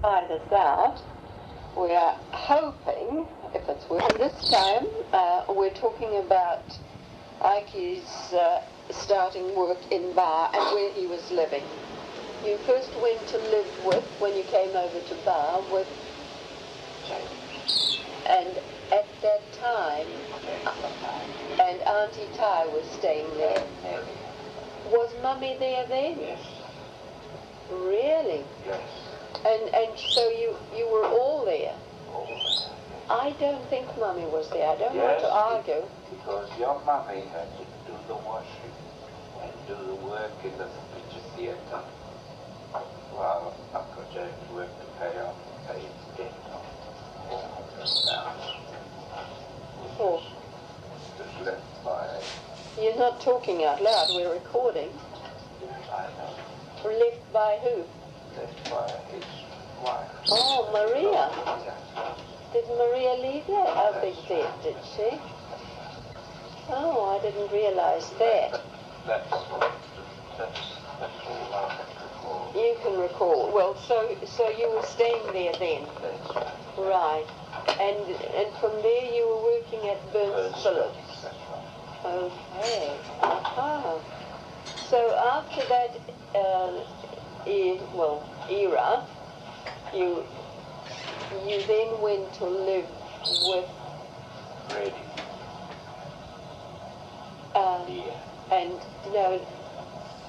find this out. We are hoping, if it's working this time, we're talking about Ike's starting work in Bar and where he was living. You first went to live with, when you came over to Bar, with, and at that time, and Auntie Ty was staying there. Was Mummy there then? Yes. Really? Yes. And so you were all there? All there. I don't think Mummy was there. I don't want to argue. Because your Mummy had to do the washing and do the work in the picture theatre while Uncle James worked to pay his debt of £400. Oh. Just left by... You're not talking out loud. We're recording. I know. Left by who? Left by his wife. Oh, Maria. Yes. Did Maria leave that big debt, did she? Oh, I didn't realize that. That's all I can recall. You can recall. Well, so you were staying there then? That's right. Right. And from there you were working at Burns Phillips? That's right. Okay. Aha. So after that era, you then went to live with Ready. and no,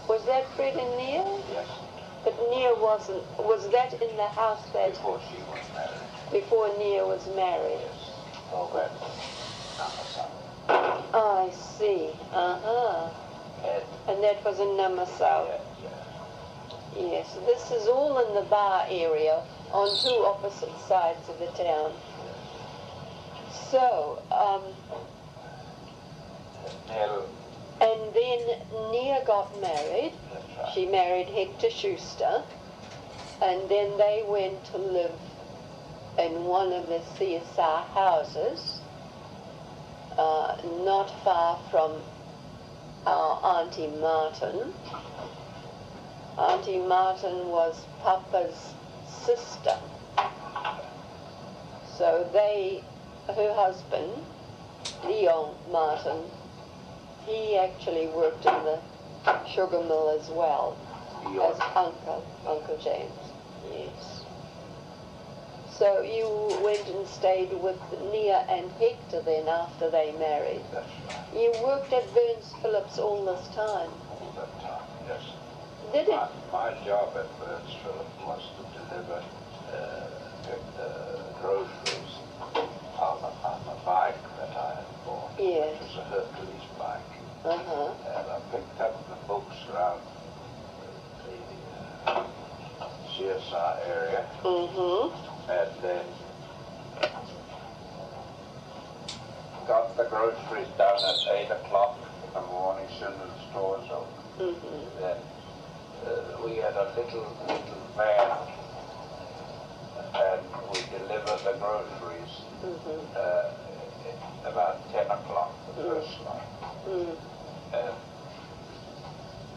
was that Fred and Nia? Yes. But Nia wasn't. Was that in the house that Before she was married. before Nia was married? Yes. Oh, that was I see. And that was in Namasau. Yeah. Yes. This is all in the Bar area on two opposite sides of the town. So, and then Nia got married. That's right. She married Hector Schuster, and then they went to live in one of the CSR houses, not far from our Auntie Martin. Auntie Martin was Papa's sister. So her husband, Leon Martin, he actually worked in the sugar mill as well as Uncle James. Yes. So you went and stayed with Nia and Hector then after they married. That's right. You worked at Burns Phillips all this time. All that time, yes. Did it? My job at Burns Phillips was to deliver groceries on a bike that I had bought. Yes. It was a Hercules bike. Uh-huh. And I picked up the books around the CSR area. Mm-hmm. And then got the groceries done at 8 o'clock in the morning, soon as the stores open. Mm-hmm. Then we had a little van, and we delivered the groceries about 10 o'clock, the first night. And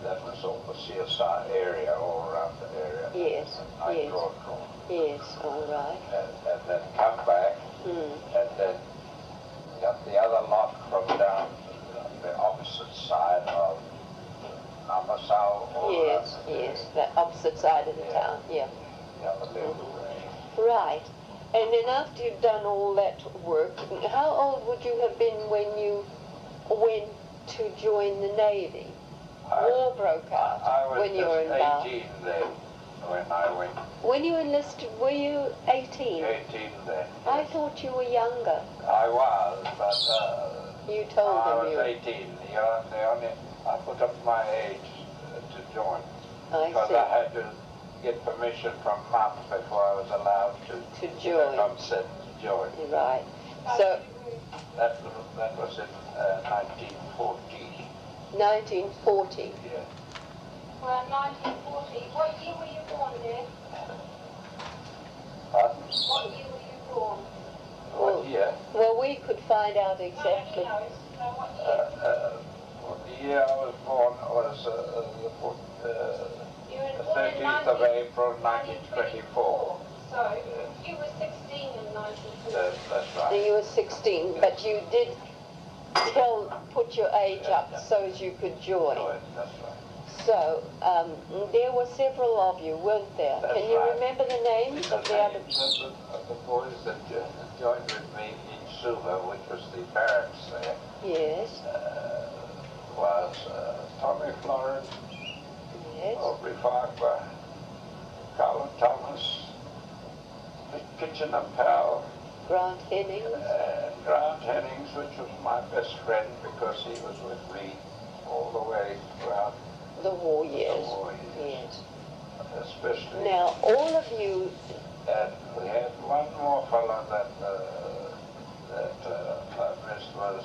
that was all the CSR area, all around the area. Yes, yes. Yes, all right. And then come back, and then got the other lot from down the opposite side of Namasau. Yes, the opposite side of the town, yeah. Right. And then after you've done all that work, how old would you have been when you went to join the Navy? War broke out when you were in Bar. I was 18 then when I went. When you enlisted, were you 18? 18 then. I thought you were younger. I was, but you told I them was you 18. I put up my age to join. Because I I had to get permission from Mum before I was allowed to join. Consent to join. Right. So that was in 1940. 1940. Yeah. Well, 1940. What year were you born, dear? Pardon? What year were you born? What year? Well, we could find out exactly. Nobody knows. So what year? The year I was born was You were the born in 13th of April 1924. So, you were 16 in 1940. That's right. You were 16, but you did put your age up so as you could join. That's right. So, there were several of you, weren't there? That's Can you right. remember the names of the other? The boys that joined with me in Suva, which was the barracks there, Yes, was Tommy Florence, yes. Aubrey Farquhar, Colin Thomas, Kitchener Powell, Grant Hennings. and Grant Hennings, which was my best friend because he was with me all the way throughout The war years. the war years. Yes. Especially. Now, all of you, And we had one more fellow that I missed was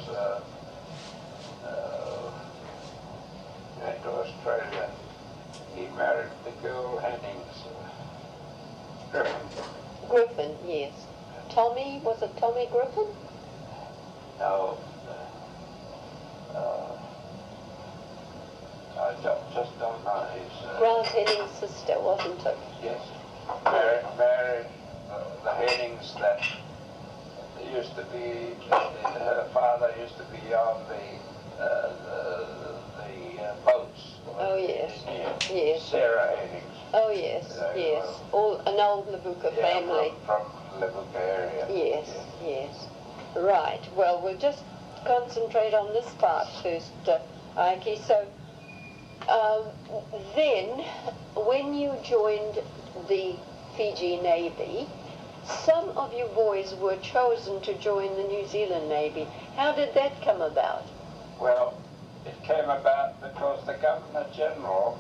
went to Australia. He married the girl Hennings, Griffin. Griffin, yes. Tommy, was it Tommy Griffin? No, I just don't know his. Grant Hennings' sister, wasn't it? Yes, married the Hennings that used to be. Her father used to be on the boats. Oh, yes. Yes. Sarah Hennings. Oh, yes, yes. All, an old Levuka family. From Levuka area. Yes, yes. Right. Well, we'll just concentrate on this part first, Ike. So, then, when you joined the Fiji Navy, some of you boys were chosen to join the New Zealand Navy. How did that come about? Well, it came about because the Governor General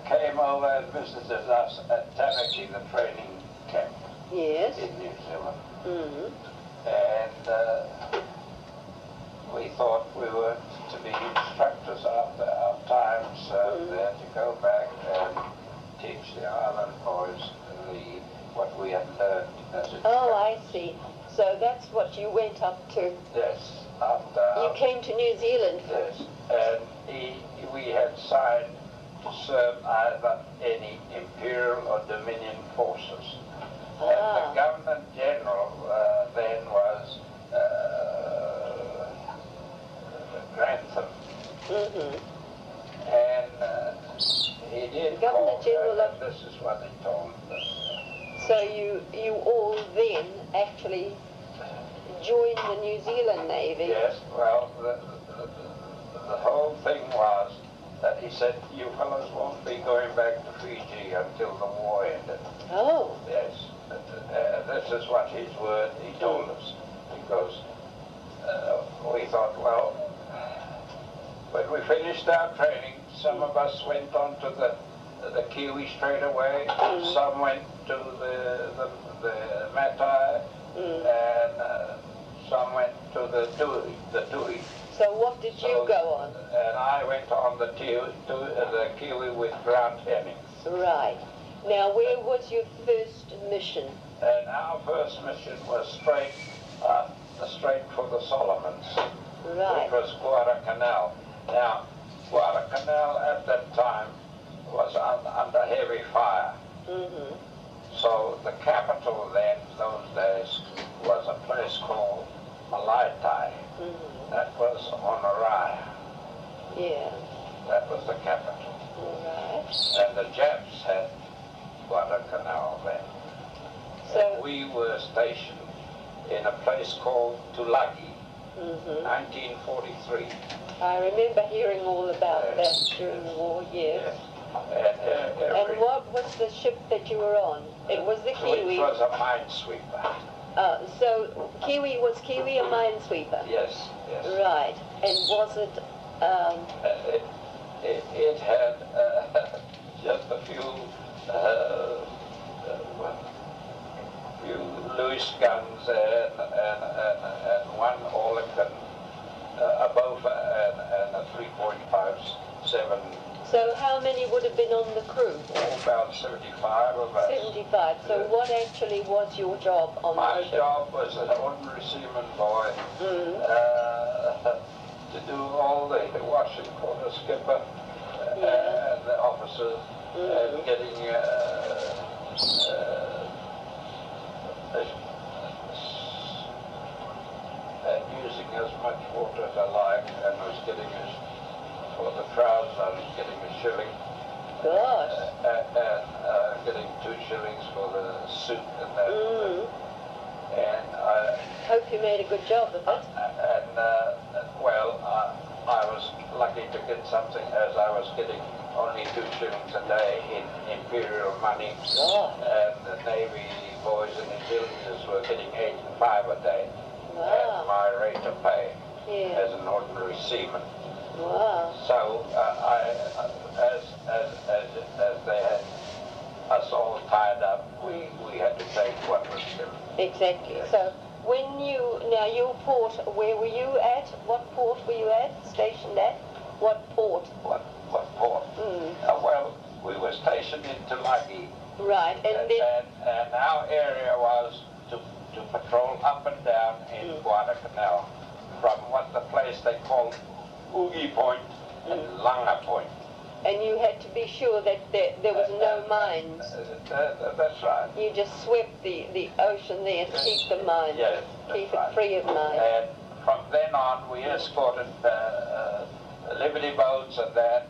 came over and visited us at Tamaki, the training camp Yes. in New Zealand. Mm. And we thought we were to be instructors after our time, so they had to go back and teach the island boys what we had learned as instructors. Oh, I see. So that's what you went up to. Yes, after You came to New Zealand yes, and we had signed to serve either any Imperial or Dominion forces. And the Governor General then was Grantham. And he did Governor call, General and this is what he told us. So you all then actually joined the New Zealand Navy? Yes, well, the whole thing was that he said, you fellows won't be going back to Fiji until the war ended. Oh. Yes, this is what his word he told us, because we thought, well, when we finished our training, some of us went on to the Kiwi straight away, some went to the Matai, and some went to the Tui. So what did you go on? And I went on the Kiwi with Grant Hennings. Right. Now, where was your first mission? And our first mission was straight for the Solomons, Right. which was Guadalcanal. Now, Guadalcanal at that time was under heavy fire. So the capital then, those days, was a place called Malaitai. That was on Orion. Yeah. That was the capital. Right. And the Japs had Guadalcanal then. So, And we were stationed in a place called Tulagi, 1943. I remember hearing all about that during the war, yes. And what was the ship that you were on? It was the Kiwi. It was a minesweeper. So was Kiwi a minesweeper? Yes, yes. Right. And was it, it had just a few Lewis guns and one Oerlikon, a Boffa and a 3.57. so how many would have been on the crew? About 75 of us. 75. So what actually was your job on My the ship? job was an ordinary seaman boy to do all the washing for the skipper and the officers and getting was alive and was getting for the trousers, I was getting a shilling. Gosh. And getting 2 shillings for the suit and that. And I hope you made a good job of it. Well, I was lucky to get something, as I was getting only 2 shillings a day in imperial money. And the Navy boys and New Zealanders were getting 8 and 5 a day. At my rate of pay as an ordinary seaman. Wow. So as they had us all tied up, we had to take what was given. Exactly. So when you port, where were you at? What port were you at? Stationed at? What port? What port? Well, we were stationed in Tulagi. Right. And our area was to patrol up and down in Guadalcanal from what the place they called Oogie Point and Langa Point. And you had to be sure that there was no mines. That's right. You just swept the ocean there to keep the mines. Yes, keep it free of mines. And from then on, we escorted Liberty boats and that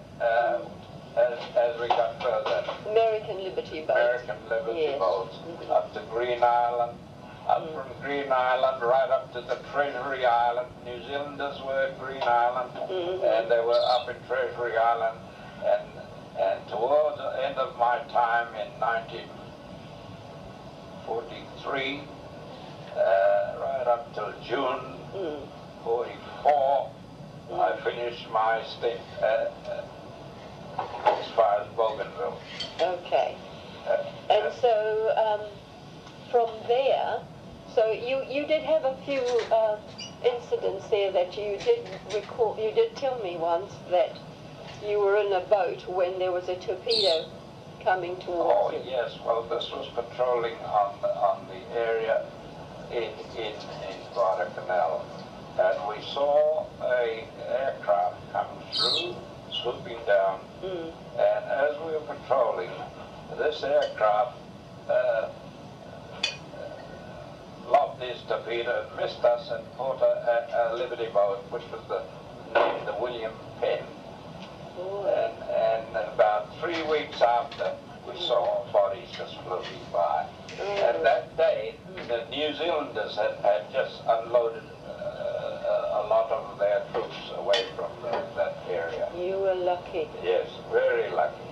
as we got further. American Liberty boats. American Liberty boats up to Green Island. Up from Green Island right up to the Treasury Island. New Zealanders were at Green Island, and they were up in Treasury Island. And towards the end of my time in 1943, right up till June 44, I finished my stint as far as Bougainville. Okay. And so from there, so you did have a few incidents there that you did recall. You did tell me once that you were in a boat when there was a torpedo coming towards you. Oh yes, well this was patrolling on the area in Guadalcanal, and we saw a aircraft come through, swooping down, and as we were patrolling, this aircraft lobbed his torpedo, missed us, and caught a Liberty boat, which was named the William Penn. And about 3 weeks after, we saw bodies just floating by. And that day, the New Zealanders had just unloaded a lot of their troops away from that area. You were lucky. Yes, very lucky.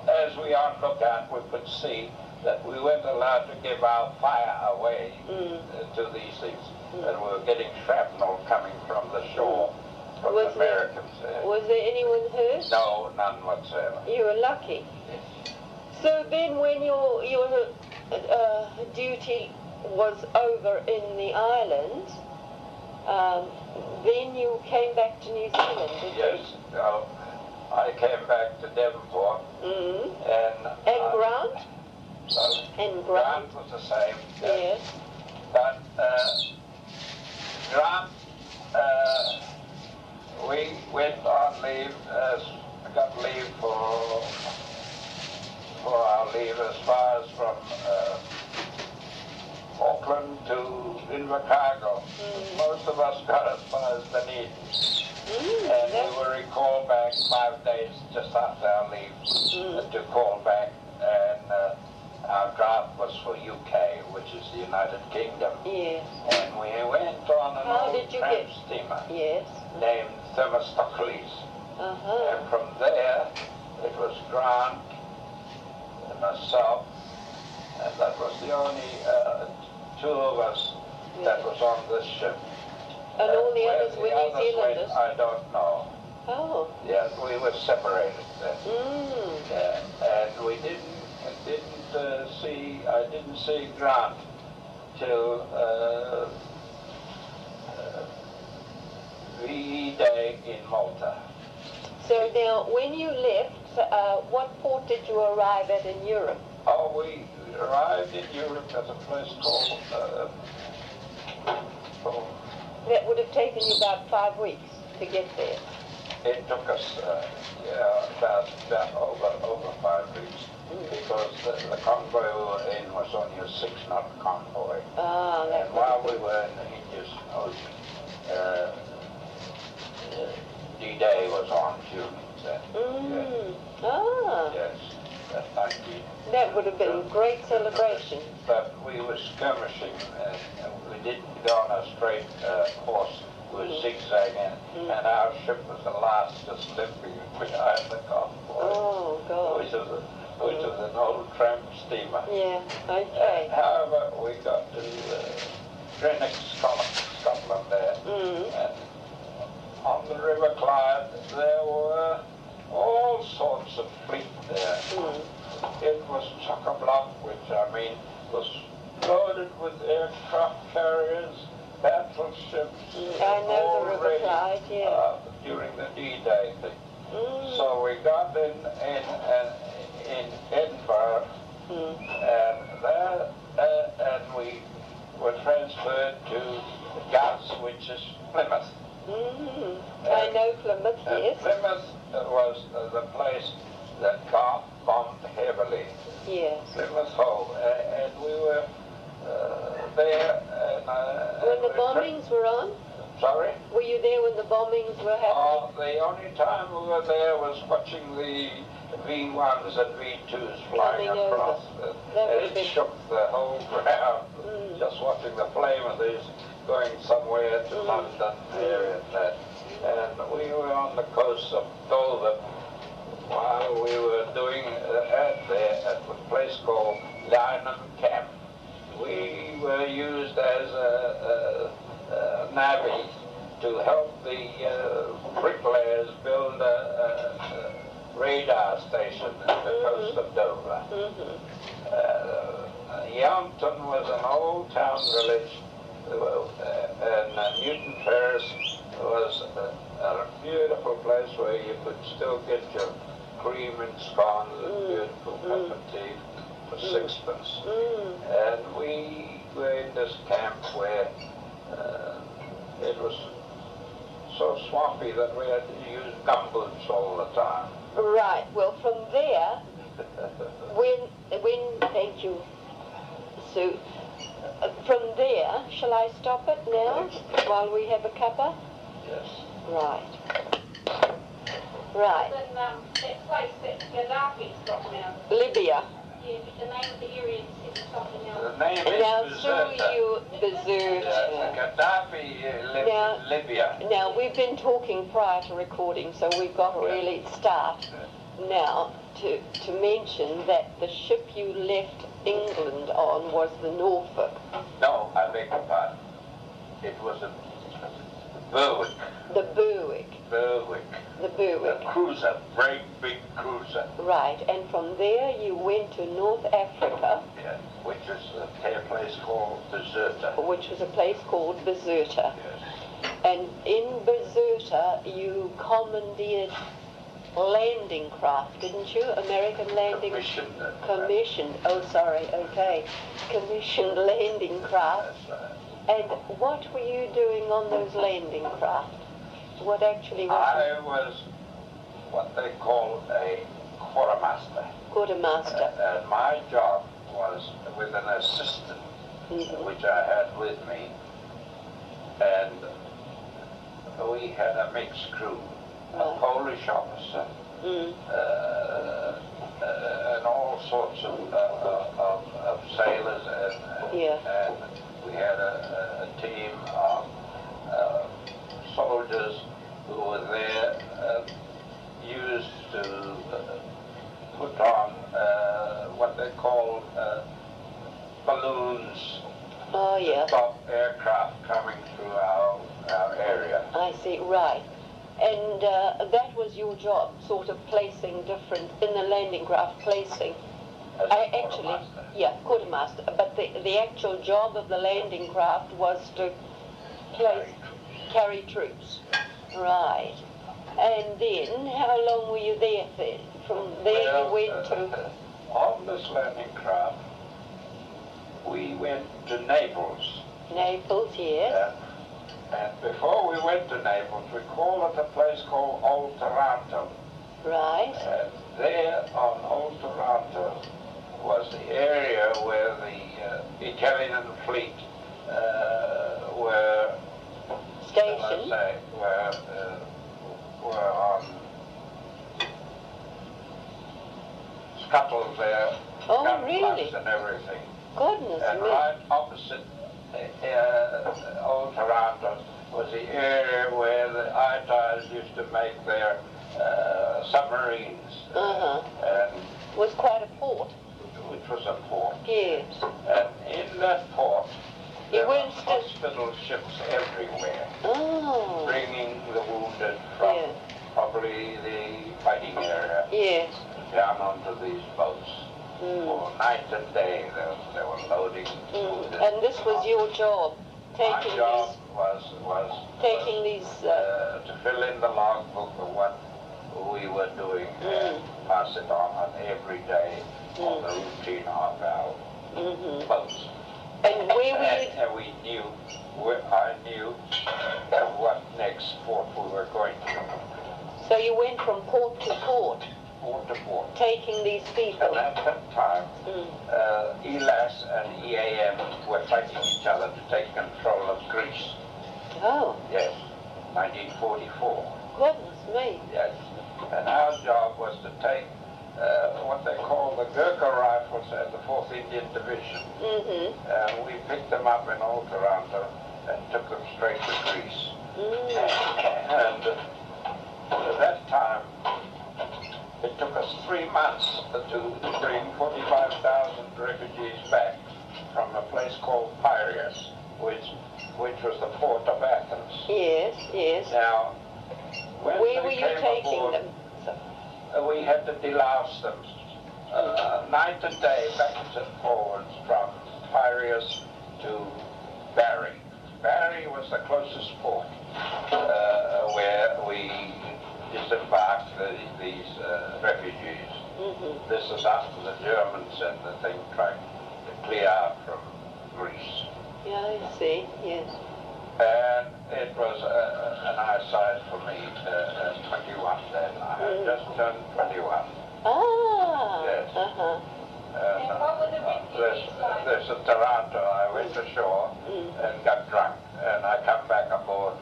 As we on lookout, we could see that we weren't allowed to give our fire away to these things. And we were getting shrapnel coming from the shore. Was Americans. Was there anyone hurt? No, none whatsoever. You were lucky. Yes. So then when your duty was over in the island, then you came back to New Zealand, did you? Yes. I came back to Devonport. And Grant? And Grant was the same. Yes. But Grant, we went on leave, got leave for our leave as far as from Auckland to Invercargill. Most of us got as far as Dunedin. And we were recalled back 5 days just after our leave to call back, and our draft was for UK, which is the United Kingdom. Yes. And we went on an old tramp steamer named Themistocles. And from there, it was Grant and myself, and that was the only 2 of us that was on this ship. And all the others were New Zealanders? I don't know. Oh. Yeah, we were separated then. And we I didn't see Grant till VE Day in Malta. So now, when you left, what port did you arrive at in Europe? Oh, we arrived in Europe at a place called... That would have taken you about 5 weeks to get there. It took us about over 5 weeks, because the convoy we were in was only a 6-knot convoy. And while we were in the Indian Ocean, D-Day was on June then. Ah. Yes, that 19. That would have been a great celebration. But we were skirmishing, and we didn't go on a straight course. We were zigzagging, and our ship was the last just limping behind the convoy. Oh, God. Which was an old tramp steamer. Yeah, okay. However, we got to Greenock, Scotland there, and on the River Clyde there were all sorts of fleet there. It was chock-a-block, which I mean was loaded with aircraft carriers, battleships. I know the River Clyde, yeah. During the D-Day thing. So we got in Edinburgh, and we were transferred to Gus, which is Plymouth. I know Plymouth, yes. Plymouth was the place that got bombed heavily. Yes. Plymouth Hole, and we were there. And, when the bombings were on? Sorry? Were you there when the bombings were happening? The only time we were there was watching the V1s and V2s flying across. It shook the whole ground, just watching the flame of these going somewhere to London area and that. And we were on the coast of Dover while we were doing there at a place called Lynham Camp. We were used as a navvy to help the bricklayers build a radar station at the coast of Dover. Yampton was an old town village, and Newton Terrace was a beautiful place where you could still get your cream and scones and beautiful cup of tea for sixpence. And we were in this camp where it was so swampy that we had to use gumboots all the time. Right. Well, from there, thank you, Sue. From there, shall I stop it now while we have a cuppa? Yes. Right. Right. Then that place that Gaddafi's got now. Libya. Yeah, but the name of the area is something else. The name is Now, Bizerta. Sue, you Bizerta. Gaddafi lived in Libya. Now, we've been talking prior to recording, so we've got to really start now to mention that the ship you left England on was the Norfolk. No, I beg your pardon. It was a Berwick. The Berwick. Berwick. The Berwick. A cruiser, very big cruiser. Right, and from there you went to North Africa. Yeah, which is a place called Bizerta. Which was a place called Bizerta. Yes. And in Bizerta you commandeered landing craft, didn't you? American landing... Commissioned. Oh, sorry, okay. Commissioned landing craft. That's right. And what were you doing on those landing craft? What actually was I was what they call a quartermaster. Quartermaster. And my job was with an assistant, which I had with me, and we had a mixed crew, a Polish officer, and all sorts of sailors, and we had a team of soldiers who were there, used to put on what they call balloons. Oh, yeah. Stop aircraft coming through our area. I see, right. And that was your job, sort of placing different, in the landing craft, placing. Quartermaster. But the actual job of the landing craft was to carry troops. Right. And then, how long were you there then? From there you went to... On this landing craft, we went to Naples. Naples, yes. And before we went to Naples, we called at a place called Old Taranto. Right. And there on Old Taranto was the area where the Italian fleet were station? Say, were on scuttles there, Oh, gun really? flaps and everything. Goodness And me. right opposite Old Toronto was the area where the ITARs used to make their submarines. And Was quite a port. which was a port. Yes. And in that port, You there were weren't still... hospital ships everywhere, Oh. bringing the wounded from Yeah. probably the fighting area Yes. down onto these boats. For night and day, they were loading wounded. And this was your job, My taking job these... was Taking these... to fill in the logbook of what we were doing and pass it on every day on the routine half-hour boats. And where were you... And we knew, I knew what next port we were going to. So you went from port to port, Port to port. taking these people. And at that time, ELAS and EAM were fighting each other to take control of Greece. Oh, Yes, 1944. goodness me. Yes. And our job was to take what they call the Gurkha Rifles and the 4th Indian Division. And we picked them up in Old Toronto and took them straight to Greece. And at that time, it took us 3 months to bring 45,000 refugees back from a place called Piraeus, which was the port of Athens. Yes, yes. Now, when Where they were you came taking aboard, them? we had to delouse them night and day, backwards and forwards, from Piraeus to Bari. Bari was the closest port where we disembarked these refugees. This is after the Germans and the thing tried to clear out from Greece. Yeah, I see, yes. And it was an eyesight for me, 21 then. I had just turned 21. Ah, Yes. And what were the refugees like? There's a Toronto. I went ashore and got drunk, and I come back aboard,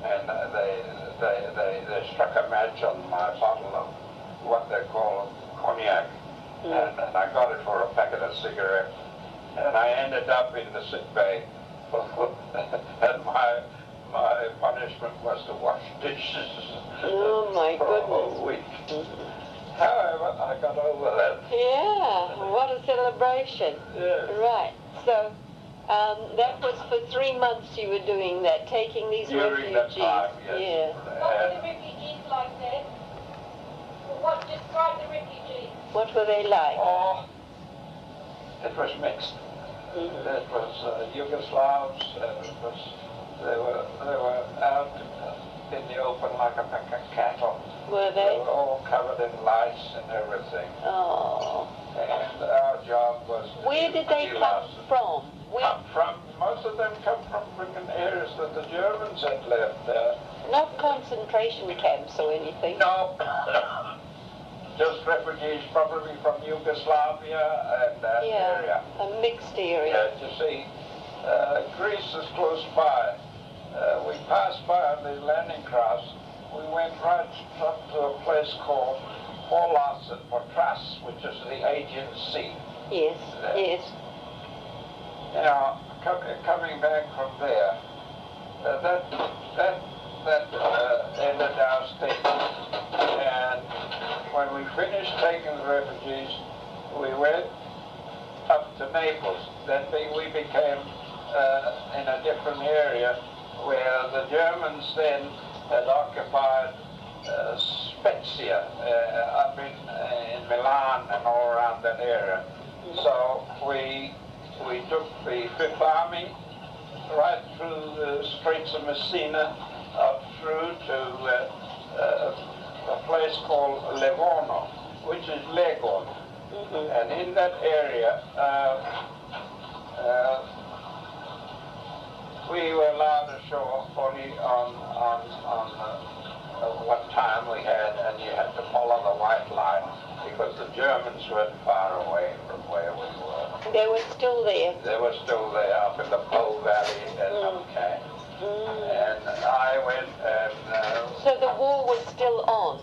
and they struck a match on my bottle of what they call cognac, and I got it for a packet of cigarettes, and I ended up in the sick bay, and my punishment was to wash dishes oh my for a whole goodness. week. However, I got over that. Yeah, what a celebration. Yes. Right, so that was for 3 months you were doing that, taking these During refugees. that time, yes. Yeah. What were the refugees like then? What described the refugees? What were they like? Oh, it was mixed. It was Yugoslavs, and they were out in the open like a pack of cattle. Were They they? were all covered in lice and everything. Oh. And our job was to Where did they come delouse them. from? Most of them come from freaking areas that the Germans had left. Not concentration camps or anything. No, just refugees probably from Yugoslavia and that area. A mixed area. Yeah, you see, Greece is close by. We passed by on the landing crafts. We went right up to a place called Paulos and Patras, which is the Aegean Sea. Yes, yes. Now, coming back from there, that ended our stay. And when we finished taking the refugees, we went up to Naples. Then we became in a different area where the Germans then had occupied Spezia up in Milan and all around that area. So we took the Fifth Army right through the Straits of Messina up through to a place called Livorno, which is Leghorn. And in that area, we were allowed ashore only on what time we had, and you had to follow the white line because the Germans weren't far away from where we were. They were still there. They were still there up in the Po Valley and okay. And I went and... So the war was still on?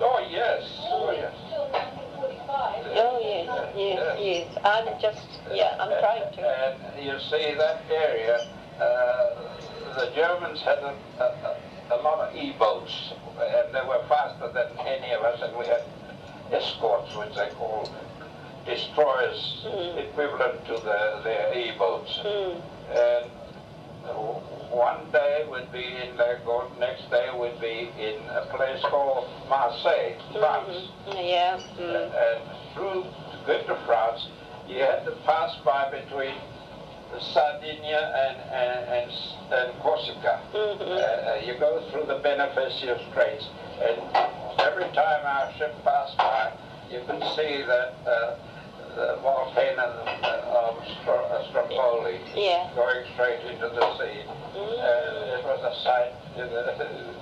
oh, yes. Oh, yes. Still 1945. Oh, yes. I'm trying to. And you see, that area, the Germans had a lot of E-boats, and they were faster than any of us, and we had escorts, which they call destroyers, equivalent to their E-boats. And one day we'd be in Leghorn, next day we'd be in a place called Marseille, France. Yeah. And through to go to France, you had to pass by between Sardinia and Corsica. You go through the Beneficio Straits, and every time our ship passed by, you could see that the volcano of Stromboli going straight into the sea. It was a sight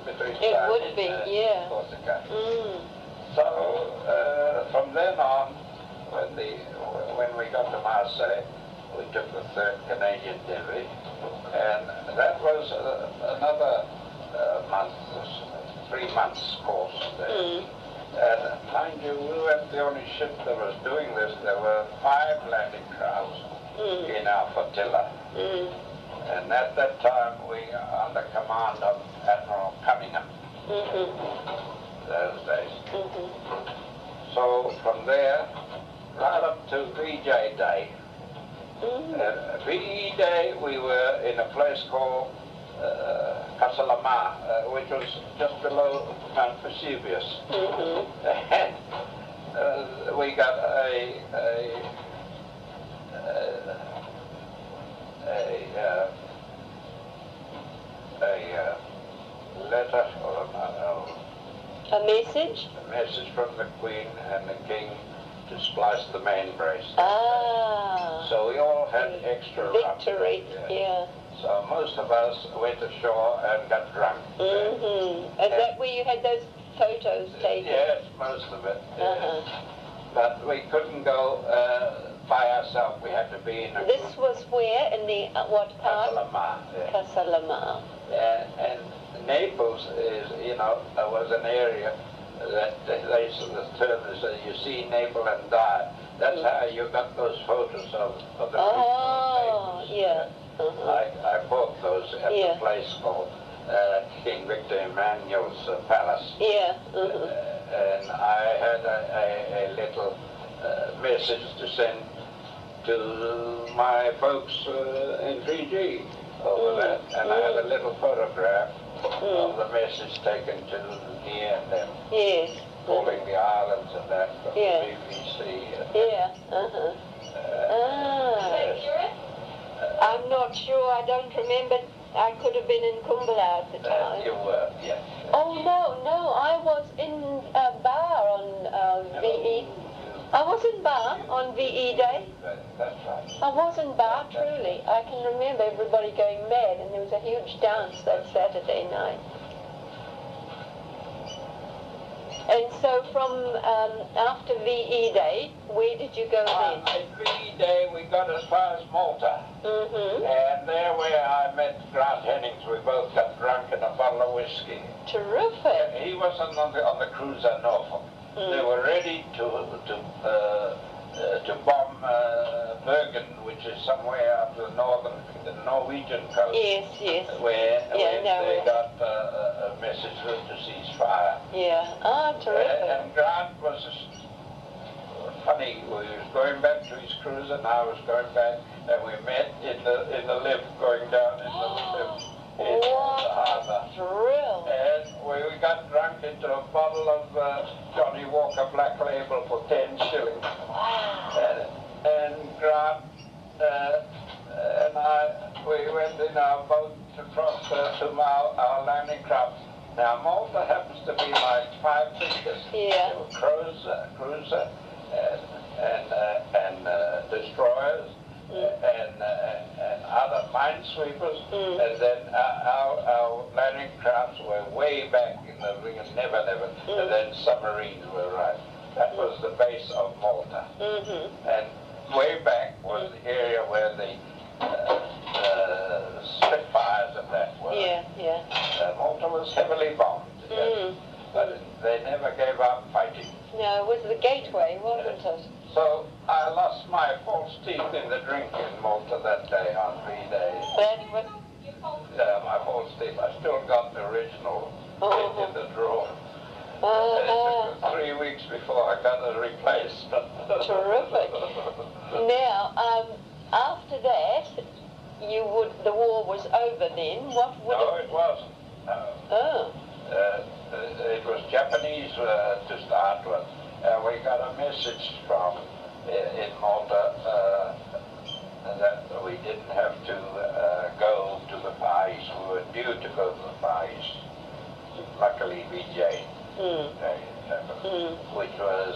between Sardinia and Corsica. So from then on, when we got to Marseille, we took the 3rd Canadian Divi, and that was another month, 3 months course there. And mind you, we weren't the only ship that was doing this. There were 5 landing crafts in our flotilla. And at that time, we were under command of Admiral Cunningham, those days. So from there, right up to VJ Day. VE Day, we were in a place called Casalama, which was just below Mount Vesuvius. And we got a letter, or a message? A message from the Queen and the King to splice the main brace. So we all had extra victory, rum. So most of us went ashore and got drunk. Is that where you had those photos taken? Yes, most of it. But we couldn't go by ourselves. We had to be in a This group. was where? In the, what part? Casalama. Casalama. And Naples is, was an area that they sort of term is, you see Naples and die. That's how you got those photos of the Oh, yeah. I bought those at the place called King Victor Emmanuel's palace. And I had a little message to send to my folks in Fiji over that. And I had a little photograph of the message taken to me and them. Calling the islands and that from the BBC. I'm not sure. I don't remember. I could have been in Kumbala at the time. You were, yes. Oh, no. I was in Bar on VE. I was in Bar on VE Day. That's right. I was in Bar, truly. I can remember everybody going mad, and there was a huge dance that Saturday night. And so from after VE Day, where did you go then? At VE Day, we got as far as Malta. And there where I met Grant Hennings, we both got drunk in a bottle of whiskey. Terrific. He wasn't on the cruiser Norfolk. They were ready to bomb Bergen, which is somewhere up the Norwegian coast. Yes. Where they got a message to cease fire. Terrific. And Grant was funny. We was going back to his cruiser, and I was going back, and we met in the lift going down in the lift in the harbour. Thrill. And we got drunk into a bottle of Johnny Walker Black Label for 10 shillings. And Grant and we went in our boat across to our landing craft. Now Malta happens to be like 5 fingers. Cruiser and destroyers and other minesweepers, and then our landing crafts were way back in the ring, and never, and then submarines were right. That was the base of Malta. And way back was the area where the Spitfires and that were. Yeah, yeah. Malta was heavily bombed, yes, but they never gave up fighting. No, it was the gateway, wasn't it? So I lost my false teeth in the drink in Malta that day on V-Day. That was, My false teeth. I still got the original in the drawer. It took 3 weeks before I got it replaced. terrific. Now, after that, the war was over then. What would No, it wasn't. Oh. It was Japanese to start with. We got a message from in Malta that we didn't have to go to the Far East. We were due to go to the Far East. Luckily, VJ, which was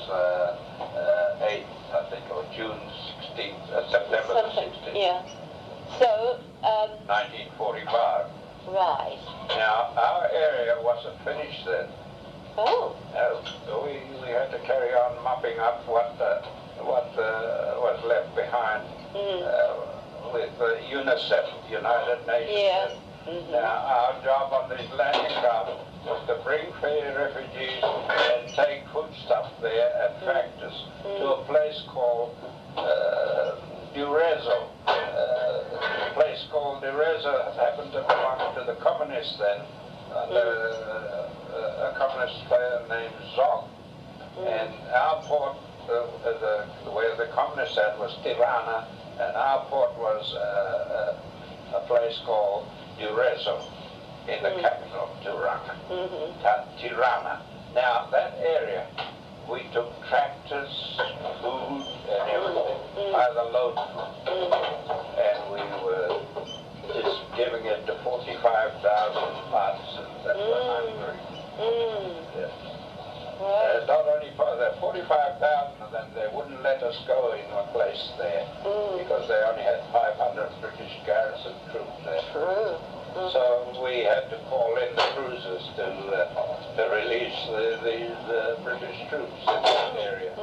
8th, I think, or June 16th, September the 16th, Yeah. So, 1945. right. Now, our area wasn't finished then. Oh. No, we had to carry on mopping up what was left behind with UNICEF, United Nations. Yeah. Now, our job on these landing craft was to bring refugees and take foodstuff there and tractors to a place called Durezo. A place called Durezo happened to belong to the communists then, under a communist player named Zog. And our port, where the communists had, was Tirana, and our port was a place called Durezo, in the capital, Tirana. Now, that area, we took tractors, food, and everything by the load, and we were just giving it to 45,000 partisans that were hungry. Yes. Not only for the 45,000 of them, they wouldn't let us go in a place there because they only had 500 British garrison troops there. True. So we had to call in the cruisers to release the British troops in that area.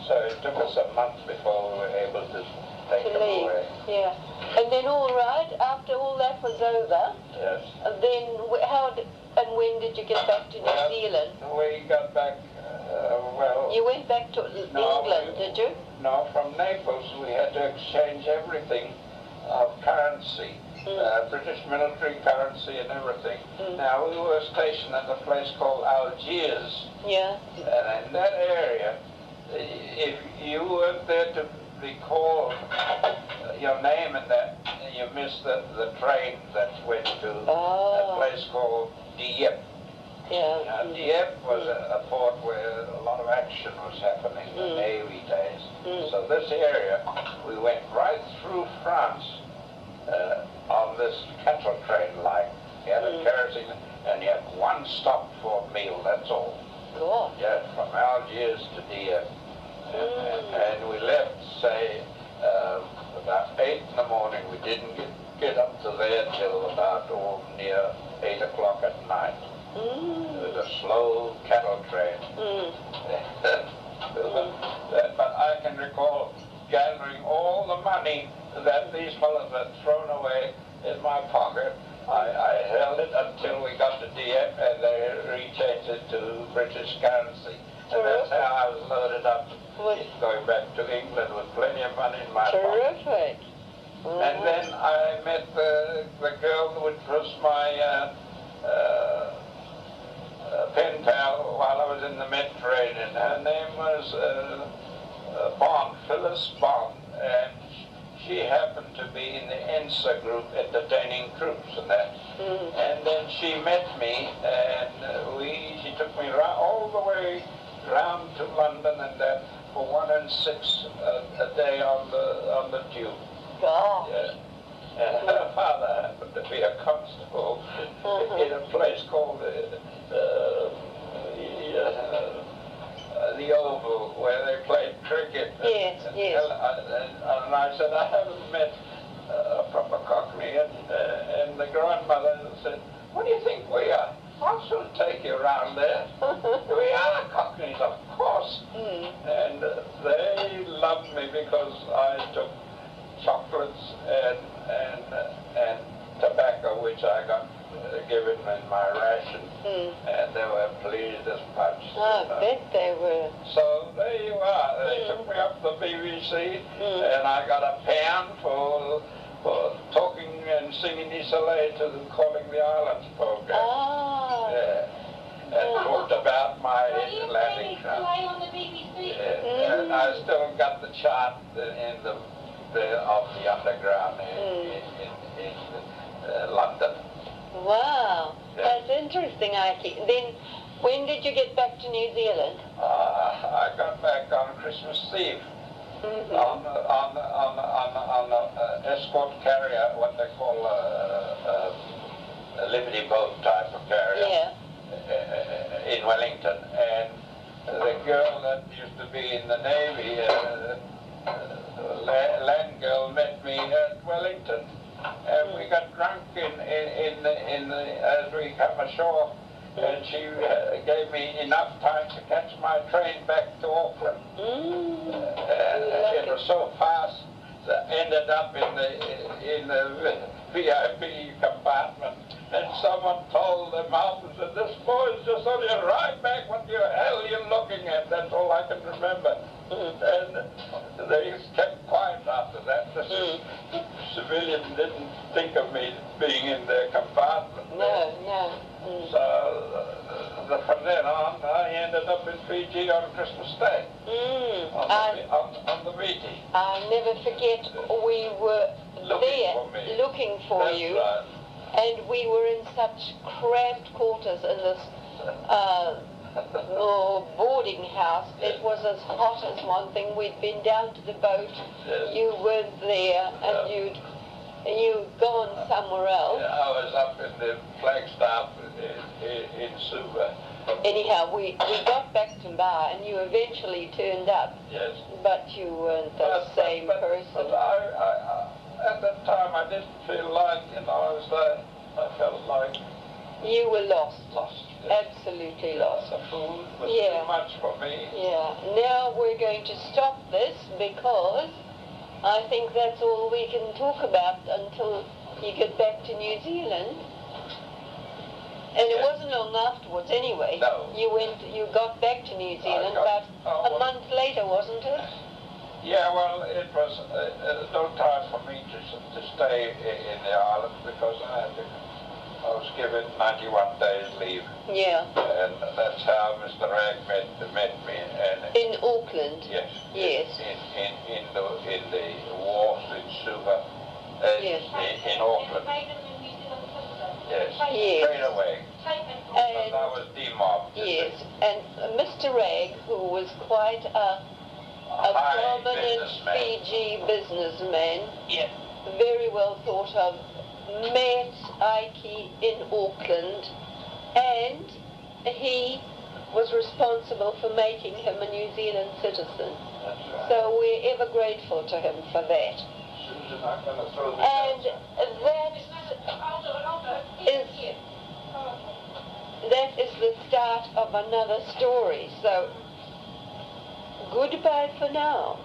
So it took us a month before we were able to take them away. Yeah. And then, all right, after all that was over, Yes. then and when did you get back to New Zealand? We got back, You went back to England, did you? No, from Naples we had to exchange everything of currency. British military currency and everything. Now, we were stationed at a place called Algiers. Yeah. And in that area, if you weren't there to recall your name and that, you missed the train that went to a place called Dieppe. Yeah. Dieppe was a port where a lot of action was happening in the Navy days. So this area, we went right through France on this cattle train line. You had a kerosene, and you had one stop for a meal, that's all. God. Yeah, from Algiers to Dieppe. And we left, say, about 8 in the morning. We didn't get up to there till about near 8 o'clock at night. It was a slow cattle train. But I can recall gathering all the money that these fellows had thrown away in my pocket. I held it until we got to Dieppe, and they rechanged it to British currency. And that's how I was loaded up, going back to England with plenty of money in my pocket. Terrific. And then I met the girl which was my pen pal while I was in the Mediterranean. Her name was Bond, Phyllis Bond, and she happened to be in the ENSA group entertaining troops and that. And then she met me, and she took me all the way round to London and that for 1 and 6 a day on the tube. Gosh. Yeah. And her father happened to be a constable in a place called the Oval, where they played cricket. Yes, yes. And I said, I haven't met a proper Cockney. And the grandmother said, what do you think we are? I'll soon take you around there. We are Cockneys, of course. And they loved me because I took chocolates and tobacco, which I got given in my ration, and they were pleased as much. I bet they were. So there you are. They took me up the BBC, and I got a pound for talking and singing Isolé to the Calling the Islands program. Ah. Yeah. And talked about my Atlantic Isolé on the BBC. Yeah. And I still got the chart in of the underground in London. Wow, Yeah. that's interesting, Ike. Then, when did you get back to New Zealand? I got back on Christmas Eve on the escort carrier, what they call a Liberty boat type of carrier. Yeah. In Wellington, and the girl that used to be in the Navy, land girl, met me at Wellington, and we got drunk as we come ashore, and she gave me enough time to catch my train back to Auckland. And it was so fast that I ended up in the VIP compartment, and someone told the mountains that this boy's just on your ride back. What the hell are you looking at? That's all I can remember. And they kept quiet after that. The civilian didn't think of me being in their compartment. No. So from then on, I ended up in Fiji on Christmas Day, on the Viti. I'll never forget, we were looking for That's you, right. and we were in such cramped quarters in this boarding house. It was as hot as one thing. We'd been down to the boat. Yes. You weren't there, and you'd gone somewhere else. Yeah, I was up in the Flagstaff in Suva. Anyhow, we got back to Bar, and you eventually turned up. Yes. But you weren't the same person. But I, at that time, I didn't feel like, I felt like You were lost. Yes. Absolutely lost. The food was Yeah. too much for me. Yeah. Now we're going to stop this because I think that's all we can talk about until you get back to New Zealand. And it wasn't long afterwards anyway. No. You got back to New Zealand about a month later, wasn't it? Yeah, well, it was no time for me to stay in the island because I was given 91 days leave. Yeah. And that's how Mr. Ragg met me. And In Auckland. yes. Yes. In the wharves in Suva. Yes. In Auckland. Yes. Yes. Straight away. And I was demobbed. yes, and Mr. Ragg, who was quite a High prominent businessman. Fiji businessman, Yeah. very well thought of, met Ike in Auckland, and he was responsible for making him a New Zealand citizen. That's right. So we're ever grateful to him for that. Susan, I'm going to throw this And that is the start of another story. So goodbye for now.